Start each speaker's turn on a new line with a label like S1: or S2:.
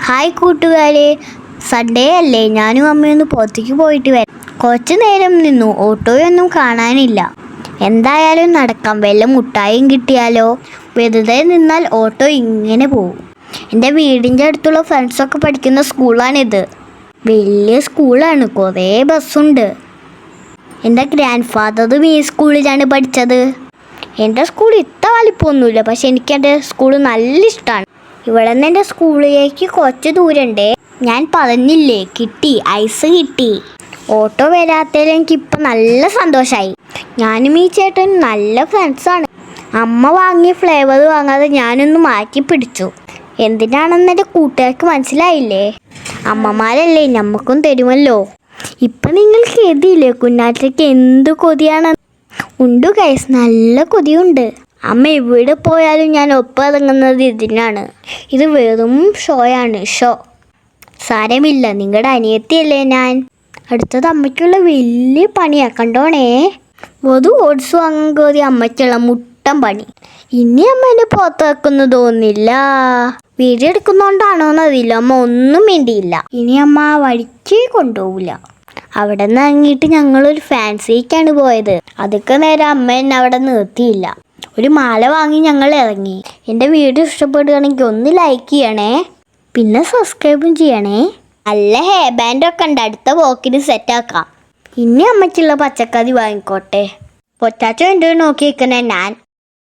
S1: Hi കൂട്ടുകാരെ, Sunday അല്ലേ? ഞാനും അമ്മയൊന്ന് പുറത്തേക്ക് പോയിട്ട് വരാം. കുറച്ച് നേരം നിന്നു, ഓട്ടോയൊന്നും കാണാനില്ല. എന്തായാലും നടക്കാം, വല്ല മുട്ടായും കിട്ടിയാലോ. വെറുതെ നിന്നാൽ ഓട്ടോ ഇങ്ങനെ പോകും. എൻ്റെ വീടിൻ്റെ അടുത്തുള്ള ഫ്രണ്ട്സൊക്കെ പഠിക്കുന്ന സ്കൂളാണിത്. വലിയ സ്കൂളാണ്, കുറേ ബസ്സുണ്ട്. എൻ്റെ ഗ്രാൻഡ് ഫാദറും ഈ സ്കൂളിലാണ് പഠിച്ചത്. എൻ്റെ സ്കൂൾ ഇത്ര വലിപ്പമൊന്നുമില്ല, പക്ഷെ എനിക്കെൻ്റെ സ്കൂൾ നല്ല ഇഷ്ടമാണ്. ഇവിടെ നിന്ന് എൻ്റെ സ്കൂളിലേക്ക് കുറച്ച് ദൂരമുണ്ടേ. ഞാൻ പറഞ്ഞില്ലേ, കിട്ടി, ഐസ് കിട്ടി. ഓട്ടോ വരാത്തതിൽ എനിക്കിപ്പോൾ നല്ല സന്തോഷമായി. ഞാനും ഈ ചേട്ടൻ നല്ല ഫ്രണ്ട്സാണ്. അമ്മ വാങ്ങിയ ഫ്ലേവർ വാങ്ങാതെ ഞാനൊന്ന് മാറ്റി പിടിച്ചു. എന്തിനാണെന്ന് എൻ്റെ കൂട്ടുകാർക്ക് മനസ്സിലായില്ലേ? അമ്മമാരല്ലേ, നമുക്കും തരുമല്ലോ. ഇപ്പം നിങ്ങൾക്ക് എതിയില്ലേ കുഞ്ഞാറ്റയ്ക്ക് എന്ത് കൊതിയാണ്? ഉണ്ട് ഗൈസ്, നല്ല കൊതിയുണ്ട്. അമ്മ എവിടെ പോയാലും ഞാൻ ഒപ്പിറങ്ങുന്നത് ഇതിനാണ്. ഇത് വെറും ഷോയാണ്, ഷോ. സാരമില്ല, നിങ്ങളുടെ അനിയത്തിയല്ലേ ഞാൻ. അടുത്തത് അമ്മയ്ക്കുള്ള വലിയ പണിയാ, കണ്ടോണേ. ഓട്സ് വാങ്ങാൻ കയറി അമ്മയ്ക്കുള്ള മുട്ടൻ പണി. ഇനി അമ്മ എന്നെ പുറത്തിറക്കുന്നു തോന്നില്ല. വീഡിയോ എടുക്കുന്നോണ്ടാണോന്നറിയില്ല, അമ്മ ഒന്നും വേണ്ടിയില്ല. ഇനി അമ്മ ആ വഴിക്ക് കൊണ്ടുപോകില്ല. അവിടെ നിന്ന് ഇറങ്ങിയിട്ട് ഞങ്ങളൊരു ഫാൻസിക്കാണ് പോയത്. അതൊക്കെ നേരം അമ്മ എന്നെ അവിടെ നിർത്തിയില്ല. ഒരു മാല വാങ്ങി ഞങ്ങൾ ഇറങ്ങി. എൻ്റെ വീഡിയോ ഇഷ്ടപ്പെടുകയാണെങ്കിൽ ഒന്ന് ലൈക്ക് ചെയ്യണേ, പിന്നെ സബ്സ്ക്രൈബും ചെയ്യണേ. നല്ല ഹെയർ ബാൻഡൊക്കെ ഉണ്ട്, അടുത്ത പോക്കിന് സെറ്റാക്കാം. ഇനി അമ്മയ്ക്കുള്ള പച്ചക്കറി വാങ്ങിക്കോട്ടെ. പൊറ്റാറ്റോ ഉണ്ട് നോക്കി വെക്കണേ ഞാൻ.